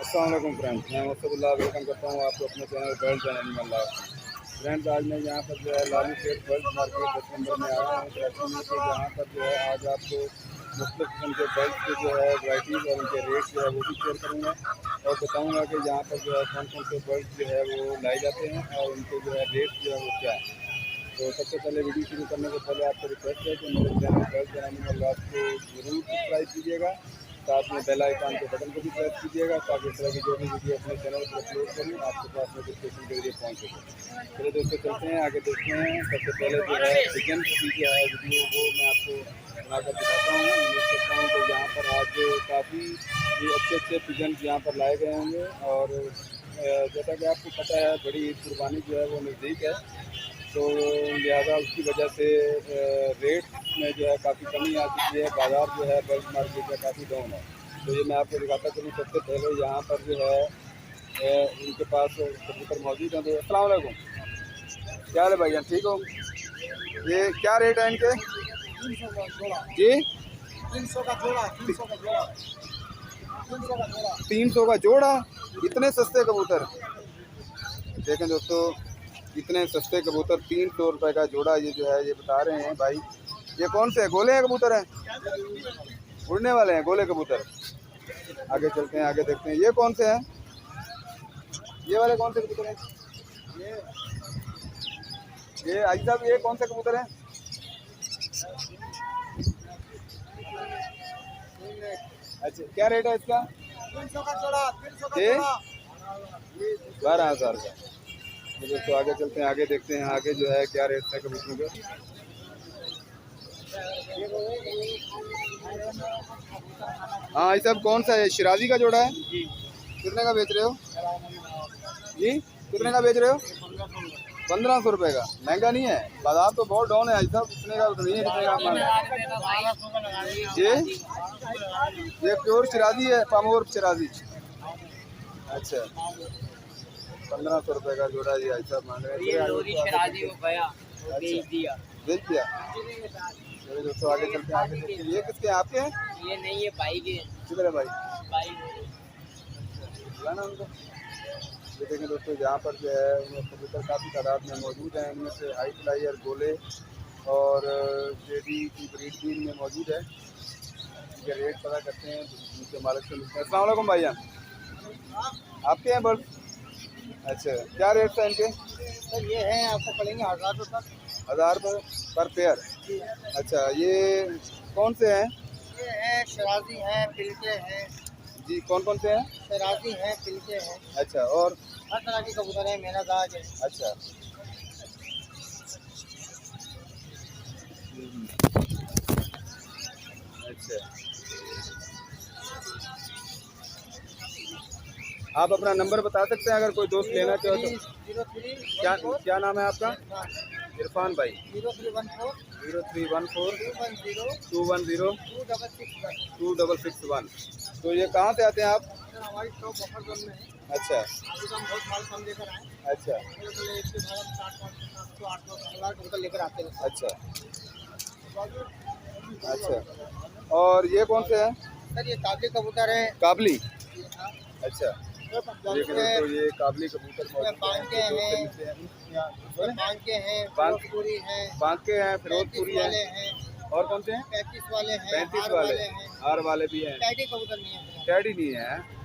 अस्सलाम वालेकुम फ्रेंड्स, मैं मुस्तफा वेलकम करता हूँ आपको अपने channel birds and animal life. Friends, आज मैं यहाँ पर जो है लालू खेत बर्ड्स मार्केट 10 नंबर में आया हूँ कराची में। तो यहाँ पर जो है आज आपको मुख्तलिफ किस्म के बर्ड्स के जो है वराइटीज़ और उनके रेट जो है वो भी शेयर करूँगा और बताऊँगा कि यहाँ पर जो है कौन कौन से बर्ड्स जो है वो लाए जाते हैं और उनके जो है रेट जो है वो क्या है। तो सबसे पहले वीडियो शुरू करने से पहले आपको रिक्वेस्ट है कि मेरे channel birds and animal life को ज़रूर सब्सक्राइब कीजिएगा, साथ में बेल आइकन के बटन को भी प्रेस कीजिएगा ताकि इस तरह की जो भी वीडियो अपने चैनल पर अपलोड करूँ आपके पास नोटिफिकेशन के जरिए पहुँच सके। चलो दोस्तों चलते हैं आगे, देखते हैं। सबसे पहले जो है चिकन की जो है वीडियो वो मैं आपको बनाकर दिखाता हूँ। उम्मीद करता हूँ कि यहाँ पर आज काफ़ी अच्छे पिजन यहाँ पर लाए गए होंगे। और जैसा कि आपको पता है बड़ी ईद कुर्बानी जो है वो नज़दीक है, तो लिहाजा उसकी वजह से रेट में जो है काफ़ी कमी आ चुकी है। बाज़ार जो है बल्क मार्केट में काफ़ी डाउन है। तो ये मैं आपको दिखाता चलूँ। सबसे पहले यहाँ पर जो है इनके पास कबूतर मौजूद हैं। तो अस्सलाम वालेकुम, क्या हाल है भाईजान, ठीक हो? ये क्या रेट है इनके? 300 का जोड़ा जी 300 का जोड़ा 300 का जोड़ा 300 का जोड़ा। इतने सस्ते कबूतर देखें दोस्तों, इतने सस्ते कबूतर 300 रुपये का जोड़ा ये जो है ये बता रहे हैं भाई। ये कौन से गोले हैं कबूतर हैं? उड़ने वाले हैं गोले कबूतर। आगे चलते हैं, आगे देखते हैं ये कौन से हैं। ये वाले कौन से कबूतर हैं? ये आई साहब ये कौन से कबूतर हैं? अच्छा, क्या रेट है इसका? 300 का जोड़ा 300 का ये जोड़ा 12,000 का। तो दोस्तों आगे चलते हैं, आगे देखते हैं आगे जो है क्या रेट है कबूतरों के। हाँ ये सब कौन सा है? शिराजी का जोड़ा है जी। कितने का बेच रहे हो जी? कितने का बेच रहे हो? 1500 रुपये का। महंगा नहीं है? बाजार तो बहुत डाउन है भाई साहब, इतने का तो नहीं है जितने का आप ये प्योर शिराजी है, पामोर शिराजी। अच्छा 1500 रुपये का जोड़ा जी भाई साहब मांग रहे हैं। बेच दिया। चलिए दोस्तों आगे चलते हैं, आगे देखते हैं। ये किसके हैं? आपके हैं? ये नहीं है भाई के। किधर है भाई? भाई लाना उनको। ये देखें दोस्तों, यहाँ पर जो है कबूतर काफ़ी तादाद में मौजूद हैं। इनमें से हाई फ्लायर गोले और जेडी की ब्रीड भी इनमें मौजूद है। इनके रेट पता करते हैं उनके मालिक से मिलते हैं। अस्सलाम वालेकुम भाईजान, आपके हैं बर्ड? अच्छा, क्या रेट है इनके? सर ये है आपको पड़ेंगे 1000 रुपये 1000 पर पेयर। अच्छा, ये कौन से हैं? ये है शराजी है पिलके हैं जी कौन कौन से हैं? शराजी है पिलके हैं अच्छा, और हर तरह के कबूतर है मेरा दाज है। अच्छा अच्छा, आप अपना नंबर बता सकते हैं अगर कोई दोस्त लेना चाहे तो? 03 क्या नाम है आपका? इरफान भाई। 0314 0314 210 210 2661। तो ये कहाँ से आते हैं आप? सर हमारी शॉप बफर जोन में है। अच्छा अभी तो हम बहुत माल कम लेकर आए। अच्छा इसके बाद हम 700 800 कबूतर लेकर आते हैं। अच्छा अच्छा, और ये कौन से हैं? सर ये काबली कबूतर है। काबली। हाँ। अच्छा, देखिए दोस्तों ये काबली कबूतर मौजूद हैं। बांके हैं बांके फिरोजपुरी हैं बांके हैं, फिरोजपुरी वाले हैं, हैं और कौन से हैं? 35 वाले हैं 35 हार वाले हैं हार वाले भी हैं। टैडी कबूतर नहीं है। टैडी नहीं है।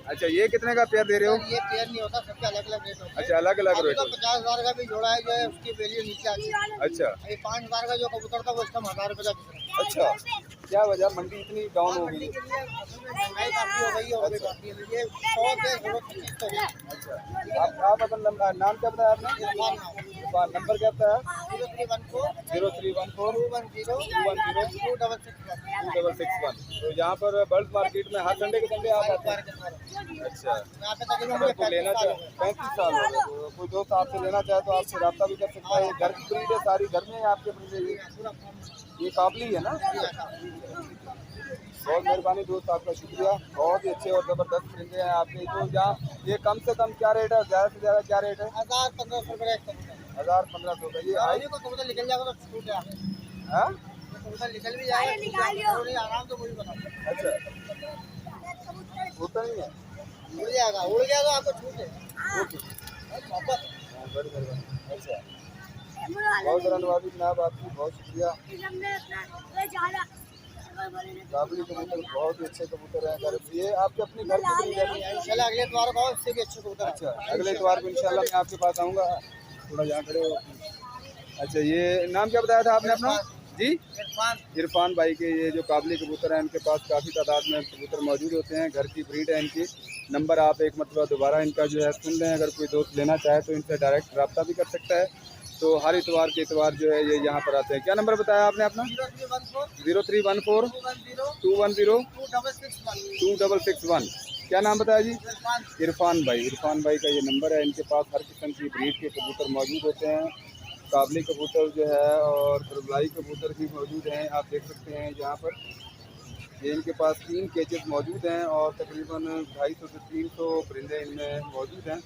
अच्छा, ये कितने का पेयर दे रहे हो? सर ये पेयर नहीं होता, सबके अलग अलग रेट होते हैं। अच्छा, अलग अलग रेट। 50,000 का भी जोड़ा है जो है उसकी वैल्यू नीचे आती है। अच्छा ये 5,000 का जो कबूतर था वो इस टाइम 1000 रुपये का बिक रहा है। अच्छा, क्या वजह मंडी इतनी डाउन हो गई है? महंगाई काफी हो गई है और भी काफी है। ये 100 से 125 तक है। अच्छा, आप अपना नाम क्या बताया आपने? नंबर क्या बताया? 0314 0214 210 2661। तो यहाँ पर बर्ड मार्केट में हर संडे के संडे आप आते हैं? अच्छा, यहाँ पे तकरीबन अगर कोई लेना चाहे 35 साल हो गए, तो कोई दोस्त आपसे लेना चाहे तो आपसे रब्ता भी कर सकता है। घर की ब्रीड है सारी, घर में आपके ब्रीड है। ये काबली है ना? बहुत मेहरबानी दोस्त, आपका शुक्रिया। बहुत ही अच्छे और ज़बरदस्त परिंदे हैं आपके। जो यहाँ ये कम से कम क्या रेट है, ज़्यादा से ज़्यादा क्या रेट है? 1000-1500 रुपये का 1000-1500 का। ये आई को कबूतर निकल जाएगा तो छूट जाएगा। हाँ? कबूतर निकल भी जाएगा आराम से मुझे बता। अच्छा होता नहीं है। उड़ जाएगा, उड़ गया तो आपको छूट है। वापस अच्छा, बहुत धन्यवाद जनाब, आपकी बहुत शुक्रिया। काबली कबूतर बहुत ही अच्छे कबूतर हैं। ये आपके अपने घर के लिए हैं? इंशाल्लाह अगले इतवार को इससे भी अच्छे कबूतर। अच्छा, अगले इतवार को इंशाल्लाह मैं आपके पास आऊँगा। थोड़ा यहाँ खड़े हो। अच्छा, ये नाम क्या बताया था आपने अपना? जी, इरफान भाई के ये जो काबली कबूतर हैं, इनके पास काफ़ी तादाद में कबूतर मौजूद होते हैं। घर की ब्रीड है इनकी। नंबर आप एक मतलब दोबारा इनका जो है सुन लें, अगर कोई दोस्त लेना चाहे तो इनसे डायरेक्ट रब्ता भी कर सकता है। तो हर इतवार के इतवार जो है ये यहाँ पर आते हैं। क्या नंबर बताया आपने अपना? 0314 210 2661। क्या नाम बताया जी? इरफान भाई। इरफान भाई का ये नंबर है। इनके पास हर किस्म की ब्रीड के कबूतर मौजूद होते हैं। काबली कबूतर जो है और तरबलाई कबूतर भी मौजूद हैं। आप देख सकते हैं यहाँ पर ये इनके पास 3 केजेस मौजूद हैं और तकरीबन 250 से 300 परिंदे इनमें मौजूद हैं।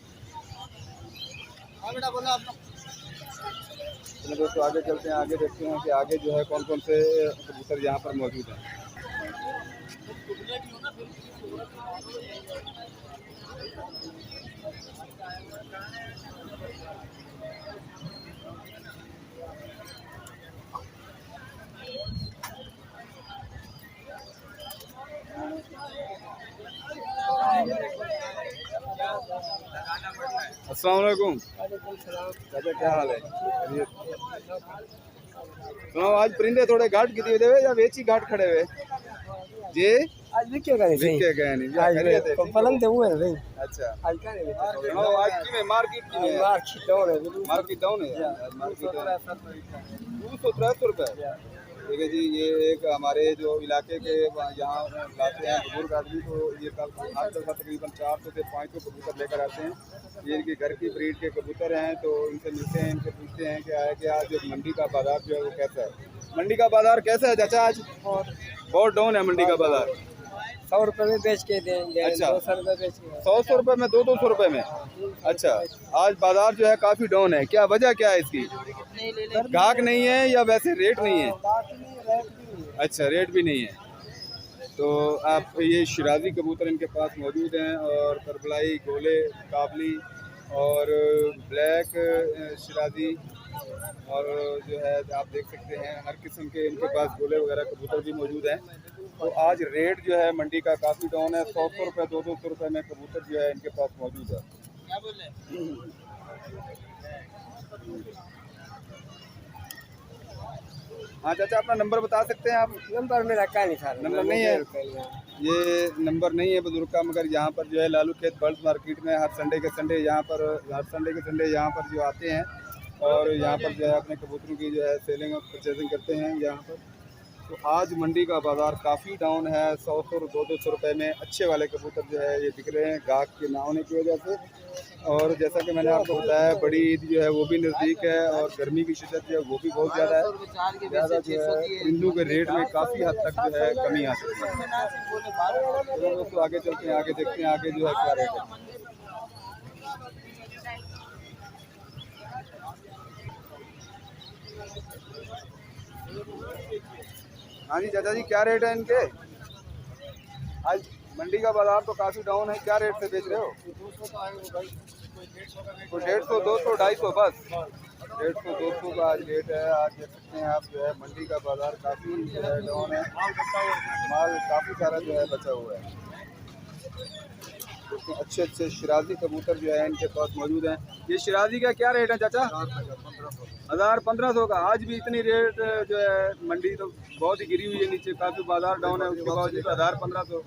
चलिए दोस्तों आगे चलते हैं, आगे देखते हैं कि आगे जो है कौन कौन से कबूतर यहाँ पर मौजूद हैं। अस्सलाम वालेकुम। चाचा क्या हाल है? सुनो, आज परिंदे थोड़े घाट की दिए या वेची घाट खड़े हुए जी? आज बिके गए नहीं पलंग थे वो है भाई। अच्छा, आज क्या नहीं सुनो, आज की में मार्केट की में मार्केट डाउन है, मार्केट डाउन है। मार्केट 263 रुपए। ठीक है जी। ये एक हमारे जो इलाके के यहाँ लाते हैं बुजुर्ग आदमी, तो ये कल आज तक तकरीबन 400 से 500 कबूतर लेकर आते हैं। ये इनकी घर की ब्रीड के कबूतर हैं। तो इनसे मिलते हैं, इनसे पूछते हैं कि आया कि आज मंडी का बाजार जो है वो कैसा है। मंडी का बाजार कैसा है चाचा? आज बहुत डाउन है मंडी का बाजार। 100 रुपए में बेच के देंगे। अच्छा, 200 रुपए बेच के 100 रुपए में 200 रुपए में। अच्छा, आज बाजार जो है काफ़ी डाउन है। क्या वजह क्या है इसकी? ग्राहक नहीं है या वैसे रेट नहीं है? अच्छा, रेट भी नहीं है। तो आप ये शिराजी कबूतर इनके पास मौजूद हैं और तरबलाई, गोले, काबली और ब्लैक शिराजी और जो है आप देख सकते हैं हर किस्म के इनके पास गोले वगैरह कबूतर भी मौजूद हैं। तो आज रेट जो है मंडी का काफ़ी डाउन है। 100 रुपये 200 रुपये में कबूतर जो है इनके पास मौजूद है। हाँ चाचा, अपना नंबर बता सकते हैं आप? नंबर मेरा क्या नहीं था, नंबर नहीं है, ये नंबर नहीं है बुजुर्ग का। मगर यहाँ पर जो है लालू खेत बर्ड्स मार्केट में हर संडे के संडे यहाँ पर जो आते हैं और यहाँ पर जो है अपने कबूतरों की जो है सेलिंग और परचेजिंग करते हैं यहाँ पर। तो आज मंडी का बाज़ार काफ़ी डाउन है। 100 और 200 रुपये में अच्छे वाले कबूतर जो है ये बिक रहे हैं ग्राहक के ना होने की वजह से। और जैसा कि मैंने आपको बताया, बड़ी ईद जो है वो भी नज़दीक है और गर्मी की शिद्दत जो है वो भी बहुत ज़्यादा है। ज़्यादा जो है परिंदों के रेट में काफ़ी हद तक जो है कमी आ सकती है। चलो दोस्तों आगे चलते हैं, आगे देखते हैं आगे जो है क्या रेट है। हाँ जी चाचा जी, क्या रेट है इनके? आज मंडी का बाजार तो काफ़ी डाउन है। क्या रेट से बेच रहे हो? कोई 150, 200, 250 बस। 150, 200 का आज रेट है। आज देख सकते हैं आप जो है मंडी का बाजार काफ़ी जो है डाउन है। माल काफ़ी सारा जो है बचा हुआ है। दोस्तों अच्छे अच्छे शिराजी कबूतर जो है इनके पास मौजूद हैं। ये शिराजी का क्या रेट है चाचा? 1000-1500 का। आज भी इतनी रेट जो है मंडी तो बहुत ही गिरी हुई है नीचे, काफ़ी बाजार डाउन है। उसके बावजूद 1000-1500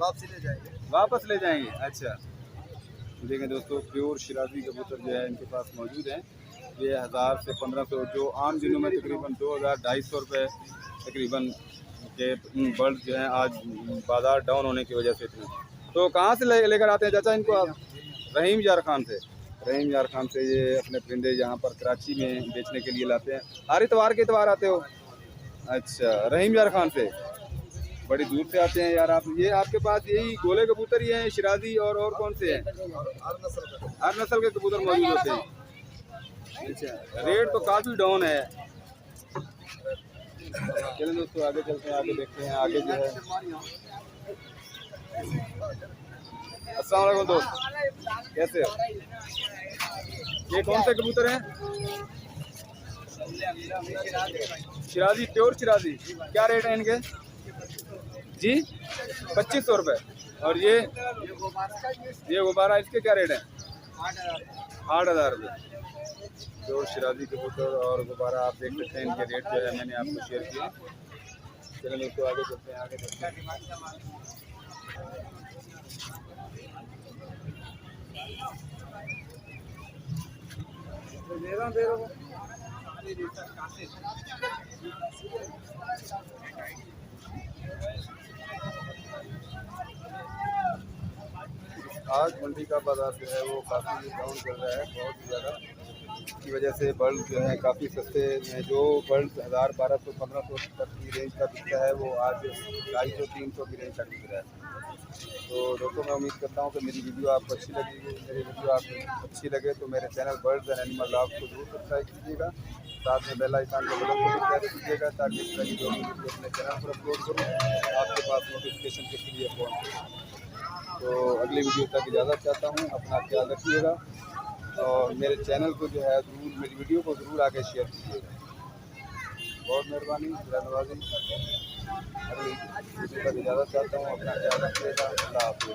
वापस ले जाएंगे। अच्छा, देखें दोस्तों, प्योर शिराजी कबूतर जो है इनके पास मौजूद हैं। ये 1000 से 1500, जो आम दिनों में तकरीबन 2000-250 रुपये तकरीबन के बर्ड जो हैं आज बाज़ार डाउन होने की वजह से इतने। तो कहाँ से लेकर आते हैं चाचा इनको आप? रहीम यार खान से। रहीम यार खान से ये अपने परिंदे यहाँ पर कराची में बेचने के लिए लाते हैं। हर इतवार के इतवार आते हो? अच्छा, रहीम यार खान से बड़ी दूर से आते हैं यार आप। ये आपके पास यही गोले कबूतर ही हैं शिराजी और कौन से हैं? हर नस्ल के कबूतर मौजूद होते हैं। अच्छा, रेट तो काफ़ी डाउन है। चलिए दोस्तों आगे चलते हैं, आगे देखते हैं आगे जो है अस्सलाम वालेकुम दोस्त, कैसे हो? ये कौन से कबूतर हैं? शिराजी, प्योर शिराजी। क्या रेट है इनके जी? 2500 रुपये। और ये गुब्बारा, इसके क्या रेट है? 8,000 रुपये। प्योर शिराजी कबूतर और गुब्बारा आप देख सकते हैं, इनके रेट जो है मैंने आपको शेयर किया। चलिए दोस्तों आगे चलते हैं, आगे चलते हैं। आज मंडी का बाजार जो है वो काफ़ी डाउन चल रहा है, बहुत ही ज़्यादा। इसकी वजह से बल्ब जो है काफ़ी सस्ते हैं। जो बल्ब 1000, 1200, 1500 तक की रेंज का बिकता है वो आज 250, 300 की रेंज तक बिक रहा है। तो दोस्तों मैं उम्मीद करता हूँ कि मेरी वीडियो आपको अच्छी लगेगी। मेरी वीडियो आपको अच्छी लगे तो मेरे channel birds and animal log को जरूर सब्सक्राइब कीजिएगा। साथ में बेल आइकन के बटन को भी प्रेस कीजिएगा ताकि इस तरह की जो वीडियो अपने चैनल पर अपलोड करूँ आपके पास नोटिफिकेशन के जरिए पहुँचे। तो अगली वीडियो तक इजाज़त चाहता हूँ। अपना ख्याल रखिएगा और मेरे चैनल को जो है ज़रूर, मेरी वीडियो को ज़रूर आगे शेयर कीजिएगा। बहुत मेहरबानी, धन्यवाद। अगली वीडियो तक इजाज़त चाहता हूँ। अपना ख्याल रखिएगा। अल्लाह हाफ़िज़।